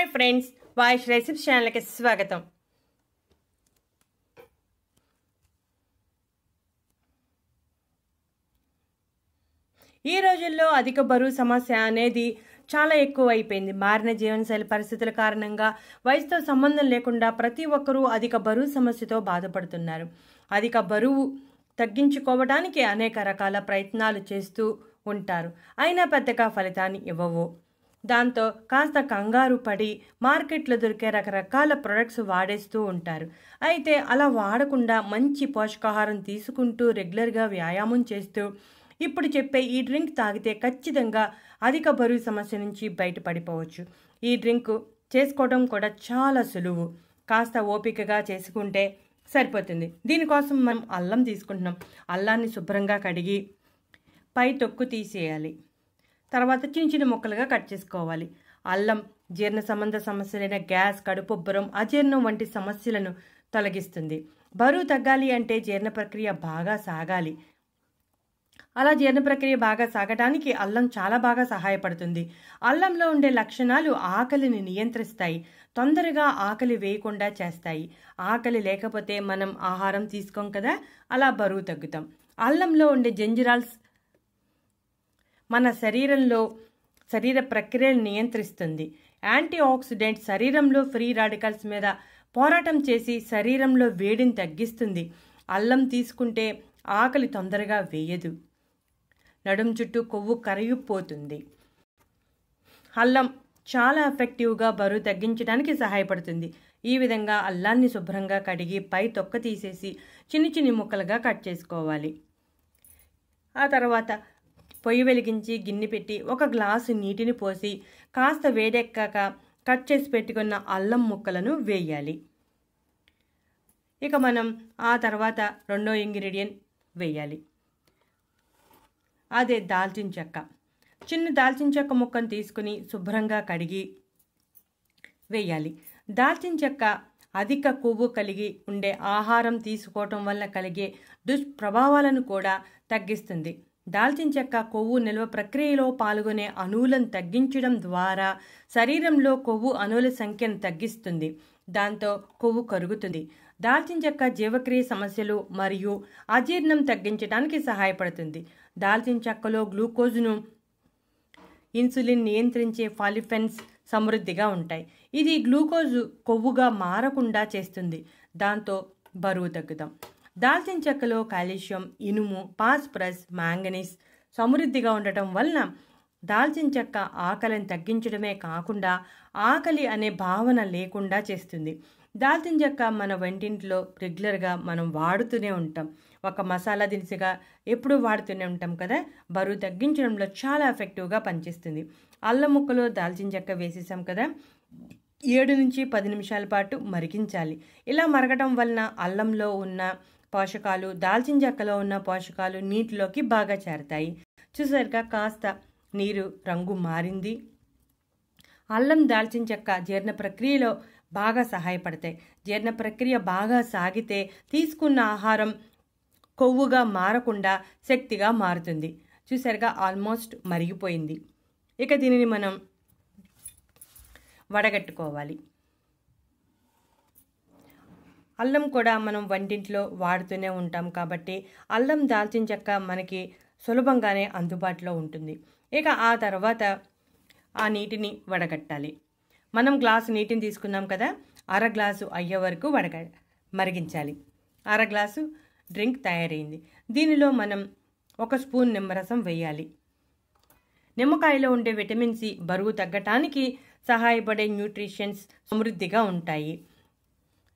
Hi friends, వాయిష్ recipe ఛానల్కి స్వాగతం. ఈ రోజుల్లో అధిక బరువు సమస్య అనేది చాలా ఎక్కువ అయిపోయింది. మారిన జీవనశైలి పరిస్థితుల కారణంగా వయసుతో సంబంధం లేకుండా ప్రతి ఒక్కరూ అధిక బరువు సమస్యతో బాధపడుతున్నారు. అధిక బరువు తగ్గించుకోవడానికి అనేక రకాల ప్రయత్నాలు చేస్తూ ఉంటారు. అయినా పెద్దగా ఫలితాన్ని ఇవ్వవు. దాంతో కాస్త కంగారు పడి మార్కెట్లో దొరికే రకరకాల ప్రొడక్ట్స్ వాడేస్తూ ఉంటారు. అయితే అలా వాడకుండా మంచి పోషకాహారం తీసుకుంటూ రెగ్యులర్గా వ్యాయామం చేస్తూ ఇప్పుడు చెప్పే ఈ డ్రింక్ తాగితే ఖచ్చితంగా అధిక బరువు సమస్య నుంచి బయటపడిపోవచ్చు. ఈ డ్రింక్ చేసుకోవడం కూడా చాలా సులువు. కాస్త ఓపికగా చేసుకుంటే సరిపోతుంది. దీనికోసం మనం అల్లం తీసుకుంటున్నాం. అల్లాన్ని శుభ్రంగా కడిగి పై తొక్కు తీసేయాలి. తర్వాత చిన్న చిన్న ముక్కలుగా కట్ చేసుకోవాలి. అల్లం జీర్ణ సంబంధ సమస్యలైన గ్యాస్, కడుపుబ్బరం, అజీర్ణం వంటి సమస్యలను తొలగిస్తుంది. బరువు తగ్గాలి అంటే జీర్ణ ప్రక్రియ బాగా సాగాలి. అలా జీర్ణ ప్రక్రియ బాగా సాగడానికి అల్లం చాలా బాగా సహాయపడుతుంది. అల్లంలో ఉండే లక్షణాలు ఆకలిని నియంత్రిస్తాయి, తొందరగా ఆకలి వేయకుండా చేస్తాయి. ఆకలి లేకపోతే మనం ఆహారం తీసుకోం కదా, అలా బరువు తగ్గుతాం. అల్లంలో ఉండే జంజిరాల్స్ మన శరీర ప్రక్రియను నియంత్రిస్తుంది. యాంటీ ఆక్సిడెంట్ శరీరంలో ఫ్రీ రాడికల్స్ మీద పోరాటం చేసి శరీరంలో వేడిని తగ్గిస్తుంది. అల్లం తీసుకుంటే ఆకలి తొందరగా వేయదు. నడుం చుట్టూ కొవ్వు కరిగిపోతుంది. అల్లం చాలా ఎఫెక్టివ్గా బరువు తగ్గించడానికి సహాయపడుతుంది. ఈ విధంగా అల్లాన్ని శుభ్రంగా కడిగి పై తొక్క తీసేసి చిన్ని చిన్ని ముక్కలుగా కట్ చేసుకోవాలి. ఆ తర్వాత పొయ్యి వెలిగించి గిన్నె పెట్టి 1 గ్లాసు నీటిని పోసి కాస్త వేడెక్కాక కట్ చేసి పెట్టుకున్న అల్లం ముక్కలను వేయాలి. ఇక మనం ఆ తర్వాత రెండో ఇంగ్రీడియంట్ వేయాలి. అదే దాల్చిన చెక్క. చిన్న దాల్చిన చెక్క ముక్కను తీసుకుని శుభ్రంగా కడిగి వేయాలి. దాల్చిన చెక్క అధిక కొవ్వు కలిగి ఉండే ఆహారం తీసుకోవటం వల్ల కలిగే దుష్ప్రభావాలను కూడా తగ్గిస్తుంది. దాల్చిన చెక్క కొవ్వు నిల్వ ప్రక్రియలో పాల్గొనే అణువులను తగ్గించడం ద్వారా శరీరంలో కొవ్వు అణువుల సంఖ్యను తగ్గిస్తుంది. దాంతో కొవ్వు కరుగుతుంది. దాల్చిన చెక్క జీవక్రియ సమస్యలు మరియు అజీర్ణం తగ్గించడానికి సహాయపడుతుంది. దాల్చిన చెక్కలో గ్లూకోజ్ను, ఇన్సులిన్ నియంత్రించే ఫాలిఫెన్స్ సమృద్ధిగా ఉంటాయి. ఇది గ్లూకోజ్ కొవ్వుగా మారకుండా చేస్తుంది. దాంతో బరువు తగ్గుతాం. దాల్చిన చెక్కలో కాల్షియం, ఇనుము, ఫాస్ఫరస్, మాంగనీస్ సమృద్ధిగా ఉండటం వలన దాల్చిన చెక్క ఆకలిని తగ్గించడమే కాకుండా ఆకలి అనే భావన లేకుండా చేస్తుంది. దాల్చిన చెక్క మన వంటింట్లో రెగ్యులర్గా మనం వాడుతూనే ఉంటాం. ఒక మసాలా దినుసుగా ఎప్పుడూ వాడుతూనే ఉంటాం కదా. బరువు తగ్గించడంలో చాలా ఎఫెక్టివ్గా పనిచేస్తుంది. అల్లం ముక్కలో దాల్చిన చెక్క వేసేసాం కదా, 7 నుంచి 10 నిమిషాల పాటు మరిగించాలి. ఇలా మరగటం వలన అల్లంలో ఉన్న పోషకాలు, దాల్చిన చెక్కలో ఉన్న పోషకాలు నీటిలోకి బాగా చేరతాయి. చూసారుగా కాస్త నీరు రంగు మారింది. అల్లం, దాల్చిన చెక్క జీర్ణ ప్రక్రియలో బాగా సహాయపడతాయి. జీర్ణ ప్రక్రియ బాగా సాగితే తీసుకున్న ఆహారం కొవ్వుగా మారకుండా శక్తిగా మారుతుంది. చూసారుగా ఆల్మోస్ట్ మరిగిపోయింది. ఇక దీనిని మనం వడగట్టుకోవాలి. అల్లం కూడా మనం వంటింట్లో వాడుతూనే ఉంటాం కాబట్టి అల్లం, దాల్చిన చెక్క మనకి సులభంగానే అందుబాటులో ఉంటుంది. ఇక ఆ తర్వాత ఆ నీటిని వడగట్టాలి. మనం గ్లాసు నీటిని తీసుకున్నాం కదా, 1/2 గ్లాసు అయ్యే వరకు మరిగించాలి. 1/2 గ్లాసు డ్రింక్ తయారైంది. దీనిలో మనం 1 స్పూన్ నిమ్మరసం వేయాలి. నిమ్మకాయలో ఉండే విటమిన్ సి బరువు తగ్గటానికి సహాయపడే న్యూట్రిషన్స్ సమృద్ధిగా ఉంటాయి.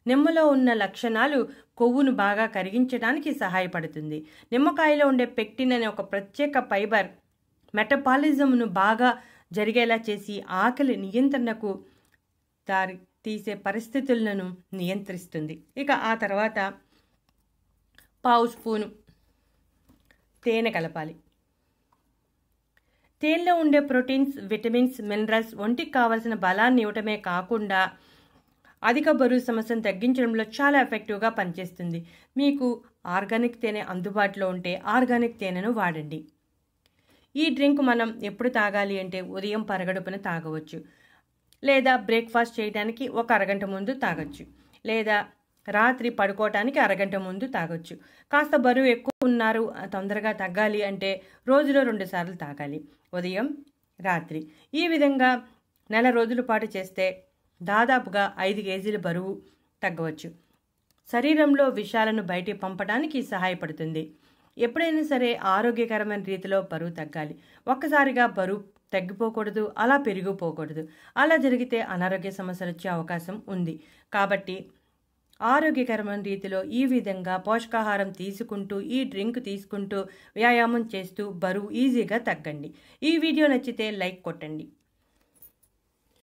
నిమ్మలో ఉన్న లక్షణాలు కొవ్వును బాగా కరిగించడానికి సహాయపడుతుంది. నిమ్మకాయలో ఉండే పెక్టిన్ అనే ఒక ప్రత్యేక ఫైబర్ మెటబాలిజంను బాగా జరిగేలా చేసి ఆకలి నియంత్రణకు దారి తీసే పరిస్థితులను నియంత్రిస్తుంది. ఇక ఆ తర్వాత 1/2 స్పూను తేనె కలపాలి. తేనెలో ఉండే ప్రోటీన్స్, విటమిన్స్, మినరల్స్ ఒంటికి కావలసిన బలాన్ని ఇవ్వటమే కాకుండా అధిక బరువు సమస్యను తగ్గించడంలో చాలా ఎఫెక్టివ్గా పనిచేస్తుంది. మీకు ఆర్గానిక్ తేనె అందుబాటులో ఉంటే ఆర్గానిక్ తేనెను వాడండి. ఈ డ్రింక్ మనం ఎప్పుడు తాగాలి అంటే ఉదయం పరగడుపున తాగవచ్చు. లేదా బ్రేక్ఫాస్ట్ చేయడానికి ఒక అరగంట ముందు తాగొచ్చు, లేదా రాత్రి పడుకోవటానికి అరగంట ముందు తాగొచ్చు. కాస్త బరువు ఎక్కువ ఉన్నారు, తొందరగా తగ్గాలి అంటే రోజులో 2 సార్లు తాగాలి, ఉదయం, రాత్రి. ఈ విధంగా నెల రోజుల పాటు చేస్తే దాదాపుగా 5 కేజీల బరువు తగ్గవచ్చు. శరీరంలో విషాలను బయటికి పంపడానికి సహాయపడుతుంది. ఎప్పుడైనా సరే ఆరోగ్యకరమైన రీతిలో బరువు తగ్గాలి. ఒక్కసారిగా బరువు తగ్గిపోకూడదు, అలా పెరిగిపోకూడదు. అలా జరిగితే అనారోగ్య సమస్యలు వచ్చే అవకాశం ఉంది. కాబట్టి ఆరోగ్యకరమైన రీతిలో ఈ విధంగా పోషకాహారం తీసుకుంటూ, ఈ డ్రింక్ తీసుకుంటూ, వ్యాయామం చేస్తూ బరువు ఈజీగా తగ్గండి. ఈ వీడియో నచ్చితే లైక్ కొట్టండి.